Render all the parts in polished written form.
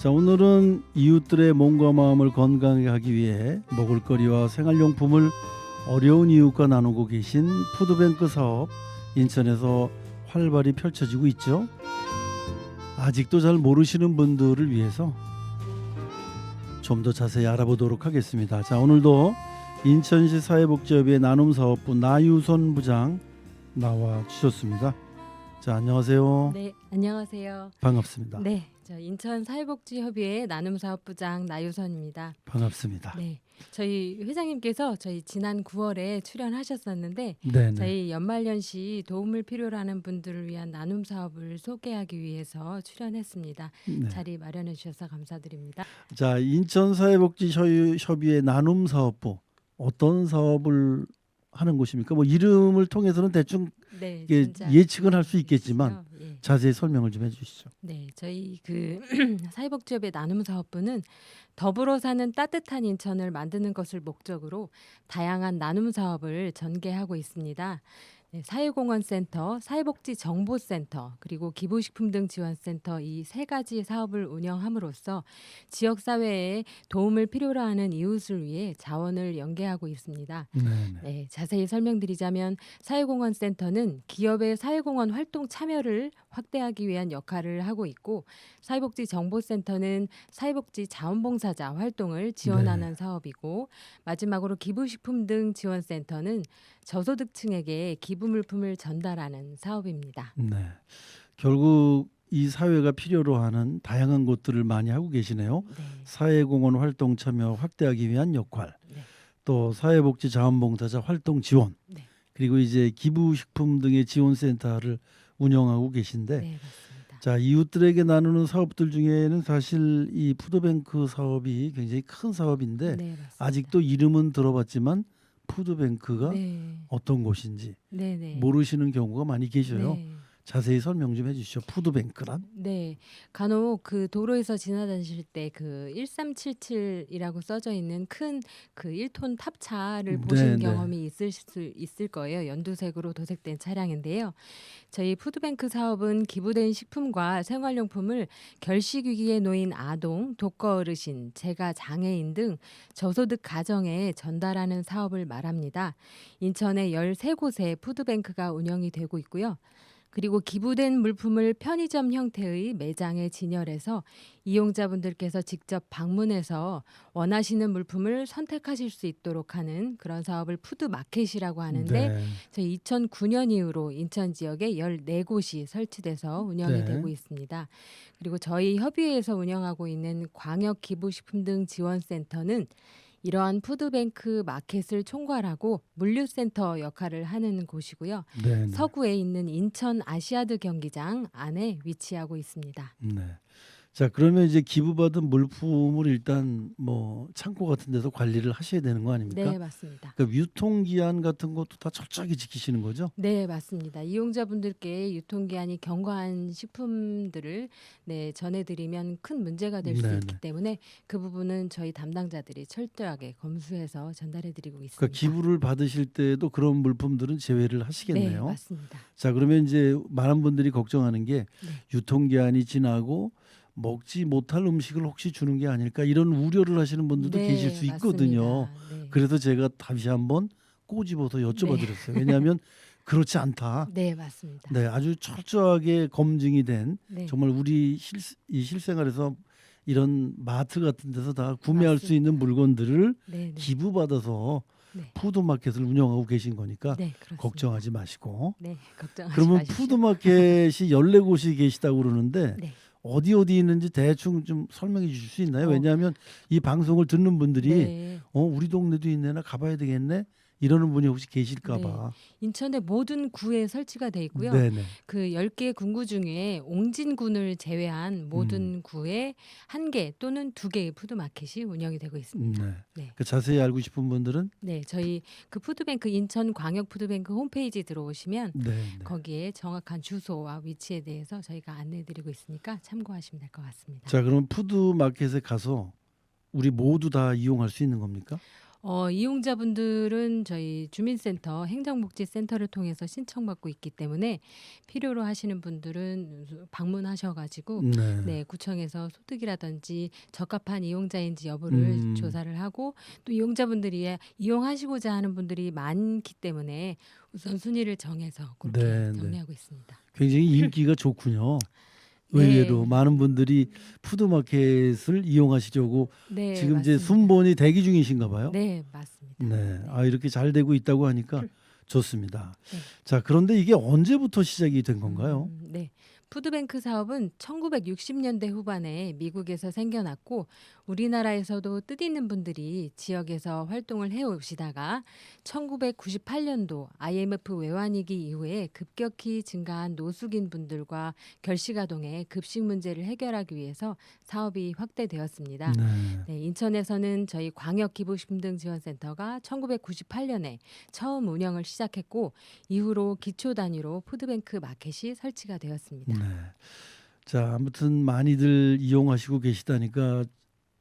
자, 오늘은 이웃들의 몸과 마음을 건강하게 하기 위해 먹을거리와 생활용품을 어려운 이웃과 나누고 계신 푸드뱅크 사업, 인천에서 활발히 펼쳐지고 있죠. 아직도 잘 모르시는 분들을 위해서 좀 더 자세히 알아보도록 하겠습니다. 자, 오늘도 인천시 사회복지협의회 나눔사업부 나유선 부장 나와 주셨습니다. 자, 안녕하세요. 네, 안녕하세요. 반갑습니다. 네, 저 인천 사회복지협의회 나눔사업부장 나유선입니다. 반갑습니다. 네, 저희 회장님께서 저희 지난 9월에 출연하셨었는데 네네. 저희 연말연시 도움을 필요로 하는 분들을 위한 나눔 사업을 소개하기 위해서 출연했습니다. 네. 자리 마련해 주셔서 감사드립니다. 자, 인천사회복지협의회 나눔사업부 어떤 사업을 하는 곳입니까? 뭐 이름을 통해서는 대충 네, 이게 진짜 예측은 할 수 있겠지만 예. 자세히 설명을 좀 해주시죠. 네, 저희 사회복지협의 나눔사업부는 더불어 사는 따뜻한 인천을 만드는 것을 목적으로 다양한 나눔 사업을 전개하고 있습니다. 네, 사회공헌센터, 사회복지정보센터, 그리고 기부식품 등 지원센터 이 세 가지 사업을 운영함으로써 지역사회에 도움을 필요로 하는 이웃을 위해 자원을 연계하고 있습니다. 네네. 네, 자세히 설명드리자면 사회공헌센터는 기업의 사회공헌 활동 참여를 확대하기 위한 역할을 하고 있고, 사회복지정보센터는 사회복지 자원봉사자 활동을 지원하는 사업이고, 마지막으로 기부식품 등 지원센터는 저소득층에게 기부 물품을 전달하는 사업입니다. 네. 결국 이 사회가 필요로 하는 다양한 것들을 많이 하고 계시네요. 네, 사회공헌 활동 참여 확대하기 위한 역할, 네, 또 사회복지 자원봉사자 활동 지원, 네, 그리고 이제 기부식품 등의 지원센터를 운영하고 계신데, 네, 맞습니다. 자, 이웃들에게 나누는 사업들 중에는 사실 이 푸드뱅크 사업이 굉장히 큰 사업인데 네, 맞습니다. 아직도 이름은 들어봤지만 푸드뱅크가 네, 어떤 곳인지 네, 네. 모르시는 경우가 많이 계셔요. 네. 자세히 설명 좀 해주시죠. 푸드뱅크란? 네, 간혹 그 도로에서 지나다니실 때 그 1377이라고 써져 있는 큰 그 1톤 탑차를 보신 네. 경험이 있을 거예요. 연두색으로 도색된 차량인데요. 저희 푸드뱅크 사업은 기부된 식품과 생활용품을 결식위기에 놓인 아동, 독거 어르신, 재가 장애인 등 저소득 가정에 전달하는 사업을 말합니다. 인천의 13곳에 푸드뱅크가 운영이 되고 있고요. 그리고 기부된 물품을 편의점 형태의 매장에 진열해서 이용자분들께서 직접 방문해서 원하시는 물품을 선택하실 수 있도록 하는 그런 사업을 푸드마켓이라고 하는데, 네. 저희 2009년 이후로 인천 지역에 14곳이 설치돼서 운영이 네. 되고 있습니다. 그리고 저희 협의회에서 운영하고 있는 광역 기부식품 등 지원센터는 이러한 푸드뱅크 마켓을 총괄하고 물류센터 역할을 하는 곳이고요. 네. 서구에 있는 인천 아시아드 경기장 안에 위치하고 있습니다. 네. 자, 그러면 이제 기부받은 물품을 일단 뭐 창고 같은 데서 관리를 하셔야 되는 거 아닙니까? 네, 맞습니다. 그러니까 유통기한 같은 것도 다 철저하게 지키시는 거죠? 네, 맞습니다. 이용자분들께 유통기한이 경과한 식품들을 전해드리면 큰 문제가 될 수 네네. 있기 때문에 그 부분은 저희 담당자들이 철저하게 검수해서 전달해드리고 있습니다. 그러니까 기부를 받으실 때도 그런 물품들은 제외를 네, 하시겠네요. 맞습니다. 자, 그러면 이제 많은 분들이 걱정하는 게 네. 유통기한이 지나고 먹지 못할 음식을 혹시 주는 게 아닐까 이런 우려를 하시는 분들도 네, 계실 수 있거든요. 맞습니다. 네. 그래서 제가 다시 한번 꼬집어서 여쭤봐드렸어요. 왜냐하면 그렇지 않다. 네, 맞습니다. 네, 아주 철저하게 검증이 된 네. 정말 우리 이 실생활에서 이런 마트 같은 데서 다 구매할 수 있는 맞습니다. 물건들을 네, 네. 기부받아서 네. 푸드마켓을 운영하고 계신 거니까 네, 그렇습니다. 걱정하지 마시고. 네, 걱정하지 그러면 마십시오. 푸드마켓이 14곳이 계시다고 그러는데 네. 어디 있는지 대충 좀 설명해 주실 수 있나요? 어. 왜냐하면 이 방송을 듣는 분들이 네. 우리 동네도 있네나 가봐야 되겠네 이러는 분이 혹시 계실까 봐. 인천의 모든 구에 설치가 돼 있고요. 네네. 그 10개 군구 중에 옹진군을 제외한 모든 구에 1개 또는 2개의 푸드마켓이 운영이 되고 있습니다. 네. 네. 그 자세히 알고 싶은 분들은 네, 저희 그 푸드뱅크 인천 광역 푸드뱅크 홈페이지 들어오시면 네. 거기에 정확한 주소와 위치에 대해서 저희가 안내해 드리고 있으니까 참고하시면 될 것 같습니다. 자, 그럼 푸드마켓에 가서 우리 모두 다 이용할 수 있는 겁니까? 이용자분들은 저희 주민센터 행정복지센터를 통해서 신청받고 있기 때문에 필요로 하시는 분들은 방문하셔 가지고 네. 네, 구청에서 소득이라든지 적합한 이용자인지 여부를 음. 조사를 하고 또 이용자분들이 이용하시고자 하는 분들이 많기 때문에 우선순위를 정해서 그렇게 네, 네. 정리하고 있습니다. 굉장히 인기가 좋군요. 네. 의외로 많은 분들이 푸드마켓을 이용하시려고 네, 지금 이제 맞습니다. 순번이 대기 중이신가 봐요. 네, 맞습니다. 네. 아, 이렇게 잘 되고 있다고 하니까 좋습니다. 네. 자, 그런데 이게 언제부터 시작이 된 건가요? 네. 푸드뱅크 사업은 1960년대 후반에 미국에서 생겨났고 우리나라에서도 뜻있는 분들이 지역에서 활동을 해오시다가 1998년도 IMF 외환위기 이후에 급격히 증가한 노숙인 분들과 결식아동의 급식 문제를 해결하기 위해서 사업이 확대되었습니다. 네. 네, 인천에서는 저희 광역기부심등지원센터가 1998년에 처음 운영을 시작했고 이후로 기초 단위로 푸드뱅크 마켓이 설치가 되었습니다. 네. 자, 아무튼 많이들 이용하시고 계시다니까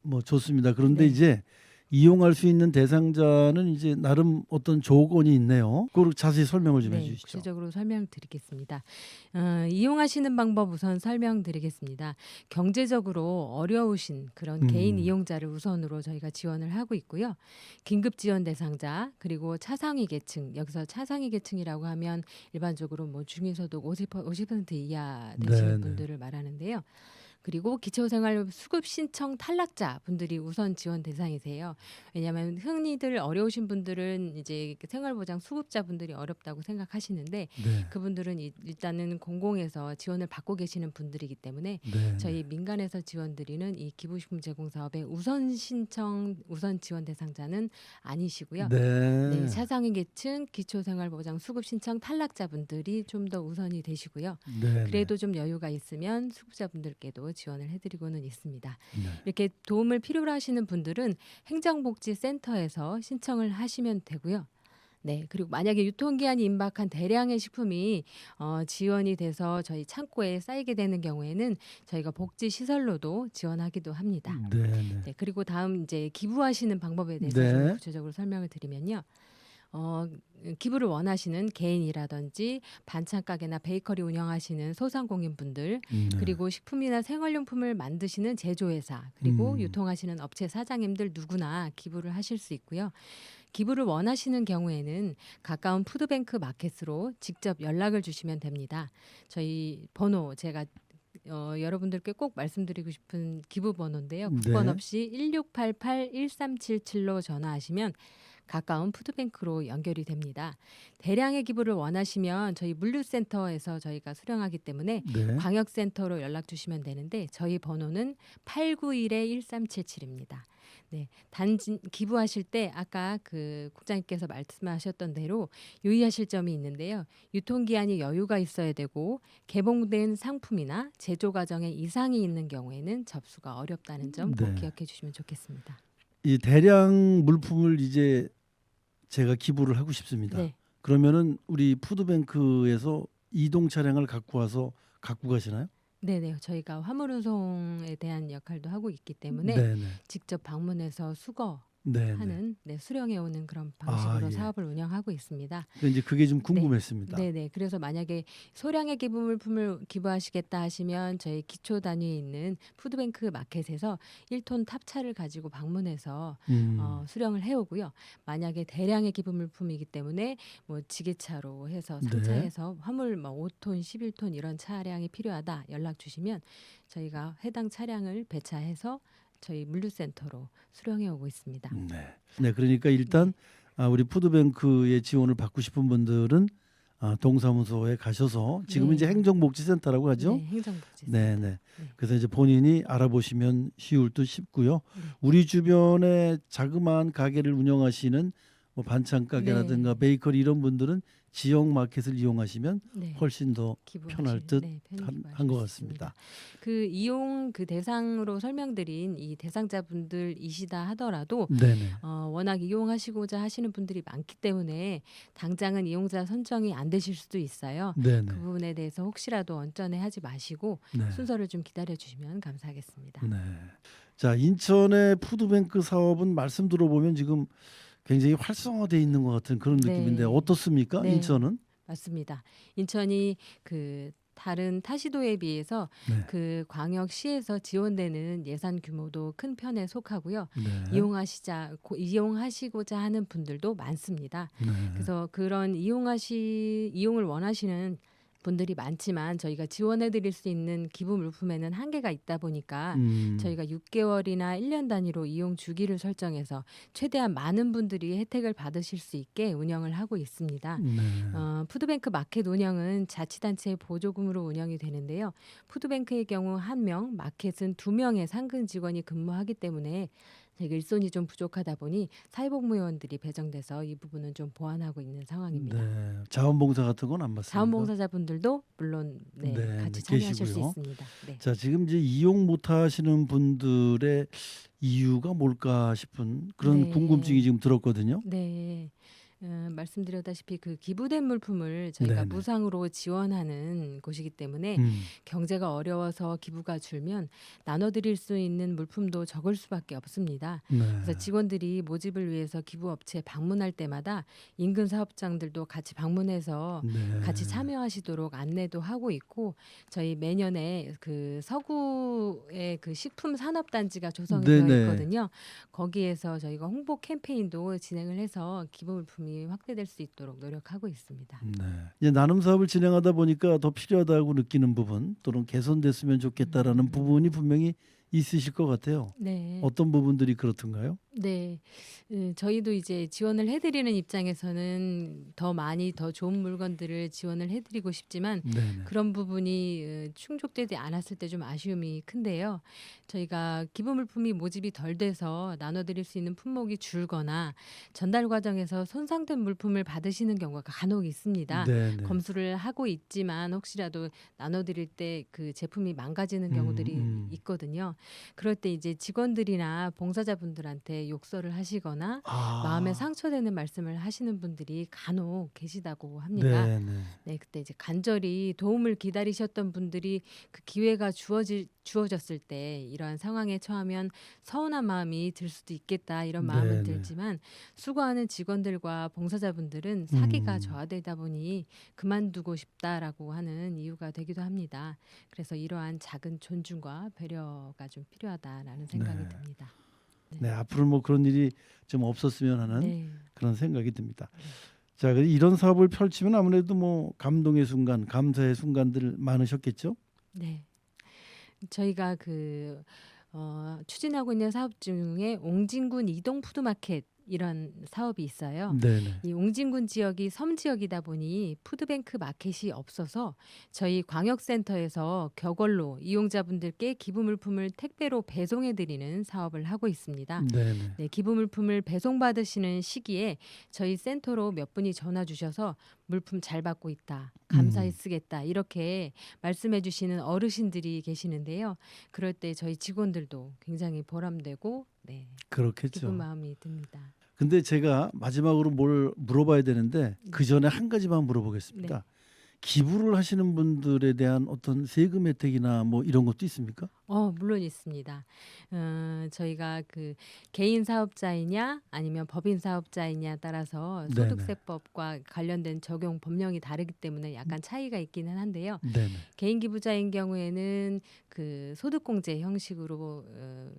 뭐 좋습니다. 그런데 네. 이제 이용할 수 있는 대상자는 이제 나름 어떤 조건이 있네요. 그걸 자세히 설명을 좀 네, 해주시죠. 구체적으로 설명드리겠습니다. 이용하시는 방법 우선 설명드리겠습니다. 경제적으로 어려우신 그런 개인 이용자를 우선으로 저희가 지원을 하고 있고요. 긴급 지원 대상자 그리고 차상위 계층 여기서 차상위 계층이라고 하면 일반적으로 뭐 중위소득 50% 이하 되시는 네네. 분들을 말하는데요. 그리고 기초생활 수급 신청 탈락자 분들이 우선 지원 대상이세요. 왜냐하면 흔히들 어려우신 분들은 이제 생활보장 수급자 분들이 어렵다고 생각하시는데 네. 그분들은 일단은 공공에서 지원을 받고 계시는 분들이기 때문에 네. 저희 민간에서 지원드리는 이 기부식품 제공 사업의 우선 신청 우선 지원 대상자는 아니시고요. 네. 네, 차상위 계층 기초생활보장 수급 신청 탈락자분들이 좀 더 우선이 되시고요. 네. 그래도 좀 여유가 있으면 수급자분들께도 지원을 해드리고는 있습니다. 네. 이렇게 도움을 필요로 하시는 분들은 행정복지센터에서 신청을 하시면 되고요. 네, 그리고 만약에 유통기한이 임박한 대량의 식품이 지원이 돼서 저희 창고에 쌓이게 되는 경우에는 저희가 복지시설로도 지원하기도 합니다. 네. 네. 네, 그리고 다음 이제 기부하시는 방법에 대해서 네. 좀 구체적으로 설명을 드리면요. 기부를 원하시는 개인이라든지 반찬 가게나 베이커리 운영하시는 소상공인분들 네. 그리고 식품이나 생활용품을 만드시는 제조회사 그리고 음. 유통하시는 업체 사장님들 누구나 기부를 하실 수 있고요. 기부를 원하시는 경우에는 가까운 푸드뱅크 마켓으로 직접 연락을 주시면 됩니다. 저희 번호 제가 여러분들께 꼭 말씀드리고 싶은 기부 번호인데요. 국번 네. 없이 1688-1377로 전화하시면 가까운 푸드뱅크로 연결이 됩니다. 대량의 기부를 원하시면 저희 물류센터에서 저희가 수령하기 때문에 네. 광역센터로 연락 주시면 되는데 저희 번호는 891-1377입니다. 네, 단지 기부하실 때 아까 그 국장님께서 말씀하셨던 대로 유의하실 점이 있는데요. 유통기한이 여유가 있어야 되고 개봉된 상품이나 제조 과정에 이상이 있는 경우에는 접수가 어렵다는 점 꼭 네. 기억해 주시면 좋겠습니다. 이 대량 물품을 이제 제가 기부를 하고 싶습니다. 네. 그러면은 우리 푸드뱅크에서 이동 차량을 갖고 와서 갖고 가시나요? 네네. 저희가 화물 운송에 대한 역할도 하고 있기 때문에 네네. 직접 방문해서 수거하는 네네. 네, 수령해 오는 그런 방식으로 예. 사업을 운영하고 있습니다. 그러니까 이제 그게 좀 궁금했습니다. 네네. 그래서 만약에 소량의 기부물품을 기부하시겠다 하시면 저희 기초 단위에 있는 푸드뱅크 마켓에서 1톤 탑차를 가지고 방문해서 수령을 해오고요. 만약에 대량의 기부물품이기 때문에 뭐 지게차로 해서 네. 상차해서 화물 뭐 5톤, 11톤 이런 차량이 필요하다 연락 주시면 저희가 해당 차량을 배차해서 저희 물류센터로 수령해 오고 있습니다. 네. 네, 그러니까 일단 우리 푸드뱅크의 지원을 받고 싶은 분들은 동사무소에 가셔서 지금은 네. 이제 행정복지센터라고 하죠. 네, 행정복지센터. 네, 네. 그래서 이제 본인이 알아보시면 쉬울 듯 싶고요. 네. 우리 주변에 자그마한 가게를 운영하시는 뭐 반찬 가게라든가 네. 베이커리 이런 분들은 지역 마켓을 이용하시면 네. 훨씬 더 편할 듯 편히 한 기부하실 것 수 같습니다. 있습니다. 그 이용 그 대상으로 설명드린 이 대상자분들이시다 하더라도 네네. 워낙 이용하시고자 하시는 분들이 많기 때문에 당장은 이용자 선정이 안 되실 수도 있어요. 네네. 그 부분에 대해서 혹시라도 언짢아 하지 마시고 네. 순서를 좀 기다려 주시면 감사하겠습니다. 네. 자, 인천의 푸드뱅크 사업은 말씀 들어보면 지금 굉장히 활성화돼 있는 것 같은 그런 네. 느낌인데 어떻습니까? 네. 인천은? 맞습니다. 인천이 그 다른 타시도에 비해서 네. 그 광역시에서 지원되는 예산 규모도 큰 편에 속하고요. 네. 이용하시고자 하는 분들도 많습니다. 네. 그래서 그런 이용을 원하시는 분들이 많지만 저희가 지원해 드릴 수 있는 기부 물품에는 한계가 있다 보니까 저희가 6개월이나 1년 단위로 이용 주기를 설정해서 최대한 많은 분들이 혜택을 받으실 수 있게 운영을 하고 있습니다. 네. 푸드뱅크 마켓 운영은 자치단체의 보조금으로 운영이 되는데요. 푸드뱅크의 경우 1명, 마켓은 2명의 상근 직원이 근무하기 때문에 저희가 일손이 좀 부족하다 보니 사회복무요원들이 배정돼서 이 부분은 좀 보완하고 있는 상황입니다. 네. 자원봉사 같은 건 안 받습니다. 자원봉사자분들도 물론 네, 같이 네, 참여하실 수 계시고요. 있습니다. 네. 자, 지금 이제 이용 못 하시는 분들의 이유가 뭘까 싶은 그런 네. 궁금증이 지금 들었거든요. 네. 말씀드렸다시피 그 기부된 물품을 저희가 네네. 무상으로 지원하는 곳이기 때문에 경제가 어려워서 기부가 줄면 나눠드릴 수 있는 물품도 적을 수밖에 없습니다. 네. 그래서 직원들이 모집을 위해서 기부업체 방문할 때마다 인근 사업장들도 같이 방문해서 네. 같이 참여하시도록 안내도 하고 있고 저희 매년에 그 서구의 그 식품 산업단지가 조성이 되어 네네. 있거든요. 거기에서 저희가 홍보 캠페인도 진행을 해서 기부 물품이 확대될 수 있도록 노력하고 있습니다. 네. 이제 나눔 사업을 진행하다 보니까 더 필요하다고 느끼는 부분 또는 개선됐으면 좋겠다라는 부분이 분명히 있으실 것 같아요. 네. 어떤 부분들이 그렇던가요? 네. 저희도 이제 지원을 해드리는 입장에서는 더 많이 더 좋은 물건들을 지원을 해드리고 싶지만 네네. 그런 부분이 충족되지 않았을 때 좀 아쉬움이 큰데요. 저희가 기부 물품이 모집이 덜 돼서 나눠드릴 수 있는 품목이 줄거나 전달 과정에서 손상된 물품을 받으시는 경우가 간혹 있습니다. 네네. 검수를 하고 있지만 혹시라도 나눠드릴 때 그 제품이 망가지는 경우들이 있거든요. 그럴 때 이제 직원들이나 봉사자분들한테 욕설을 하시거나 마음에 상처되는 말씀을 하시는 분들이 간혹 계시다고 합니다. 네네. 네, 그때 이제 간절히 도움을 기다리셨던 분들이 그 기회가 주어졌을 때 이러한 상황에 처하면 서운한 마음이 들 수도 있겠다 이런 마음은 네네. 들지만 수고하는 직원들과 봉사자분들은 사기가 음. 저하되다 보니 그만두고 싶다라고 하는 이유가 되기도 합니다. 그래서 이러한 작은 존중과 배려가 좀 필요하다라는 생각이 네. 듭니다. 네, 앞으로 뭐 그런 일이 좀 없었으면 하는 네. 그런 생각이 듭니다. 네. 자, 이런 사업을 펼치면 아무래도 뭐 감동의 순간, 감사의 순간들 많으셨겠죠? 네. 저희가 추진하고 있는 사업 중에 옹진군 이동 푸드마켓 이런 사업이 있어요. 네네. 이 옹진군 지역이 섬 지역이다 보니 푸드뱅크 마켓이 없어서 저희 광역센터에서 격월로 이용자분들께 기부 물품을 택배로 배송해 드리는 사업을 하고 있습니다. 네네. 네, 기부 물품을 배송받으시는 시기에 저희 센터로 몇 분이 전화 주셔서 물품 잘 받고 있다. 감사히 쓰겠다. 이렇게 말씀해 주시는 어르신들이 계시는데요. 그럴 때 저희 직원들도 굉장히 보람되고 네, 기쁜 그렇겠죠. 마음이 듭니다. 근데 제가 마지막으로 뭘 물어봐야 되는데 그 전에 한 가지만 물어보겠습니다. 네. 기부를 하시는 분들에 대한 어떤 세금 혜택이나 뭐 이런 것도 있습니까? 물론 있습니다. 저희가 그 개인 사업자이냐 아니면 법인 사업자이냐 따라서 네네. 소득세법과 관련된 적용 법령이 다르기 때문에 약간 차이가 있기는 한데요. 네네. 개인 기부자인 경우에는 그 소득공제 형식으로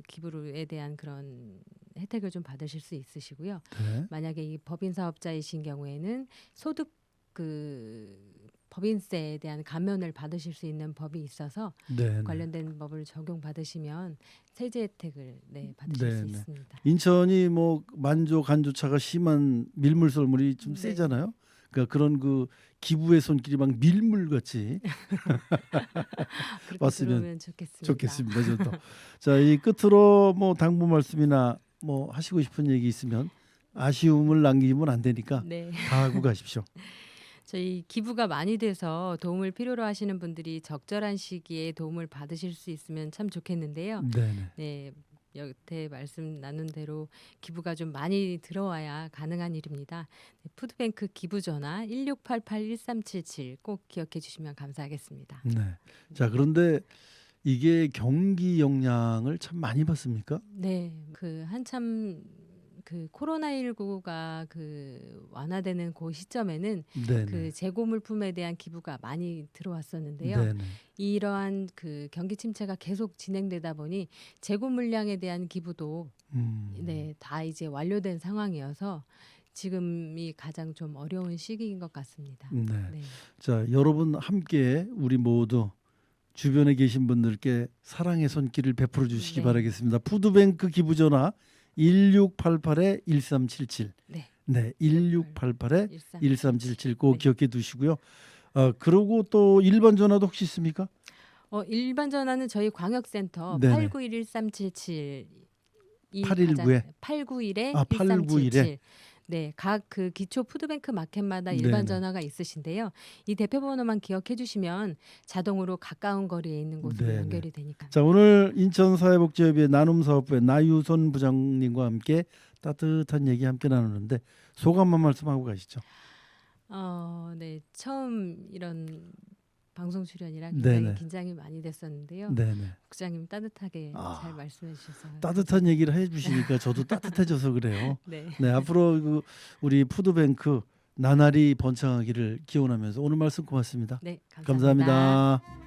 기부에 대한 그런 혜택을 좀 받으실 수 있으시고요. 네. 만약에 이 법인 사업자이신 경우에는 소득 법인세에 대한 감면을 받으실 수 있는 법이 있어서 네네. 관련된 법을 적용받으시면 세제 혜택을 받으실 수 네네. 있습니다. 인천이 뭐 만조 간조차가 심한 밀물썰물이 좀 네. 세잖아요. 그러니까 그런 그 기부의 손길이 막 밀물 같이 그렇게 왔으면 들어오면 좋겠습니다. 좋겠습니다. 저도. 자, 이 끝으로 뭐 당부 말씀이나 뭐 하시고 싶은 얘기 있으면 아쉬움을 남기면 안 되니까 네. 다 하고 가십시오. 저희 기부가 많이 돼서 도움을 필요로 하시는 분들이 적절한 시기에 도움을 받으실 수 있으면 참 좋겠는데요. 네네. 네, 여태 말씀 나눈 대로 기부가 좀 많이 들어와야 가능한 일입니다. 네, 푸드뱅크 기부 전화 1688-1377 꼭 기억해 주시면 감사하겠습니다. 네. 자, 그런데 이게 경기 영향을 참 많이 받습니까? 네, 그 한참 그 코로나19가 그 완화되는 그 시점에는 네네. 그 재고 물품에 대한 기부가 많이 들어왔었는데요. 네네. 이러한 그 경기 침체가 계속 진행되다 보니 재고 물량에 대한 기부도 네, 다 이제 완료된 상황이어서 지금이 가장 좀 어려운 시기인 것 같습니다. 네. 네. 자, 여러분 함께 우리 모두 주변에 계신 분들께 사랑의 손길을 베풀어 주시기 네. 바라겠습니다. 푸드뱅크 기부 전화 1688-1377. 네. 네, 1688에 13. 1377 꼭 네. 기억해 두시고요. 그리고 또 일반 전화도 혹시 있습니까? 일반 전화는 저희 광역센터 네네. 891-1377 819에 891에 아, 1377. 네, 각 그 기초 푸드뱅크 마켓마다 일반 네네. 전화가 있으신데요. 이 대표번호만 기억해 주시면 자동으로 가까운 거리에 있는 곳으로 네네. 연결이 되니까. 자, 오늘 인천사회복지협의회 나눔사업부의 나유선 부장님과 함께 따뜻한 얘기 함께 나누는데 소감 한 말씀하고 가시죠. 네, 처음 이런 방송 출연이라 굉장히 네네. 긴장이 많이 됐었는데요. 네네. 국장님 따뜻하게 아, 잘 말씀해 주셔서 따뜻한 얘기를 해주시니까 저도 따뜻해져서 그래요. 네. 네, 앞으로 우리 푸드뱅크 나날이 번창하기를 기원하면서 오늘 말씀 고맙습니다. 네, 감사합니다. 감사합니다.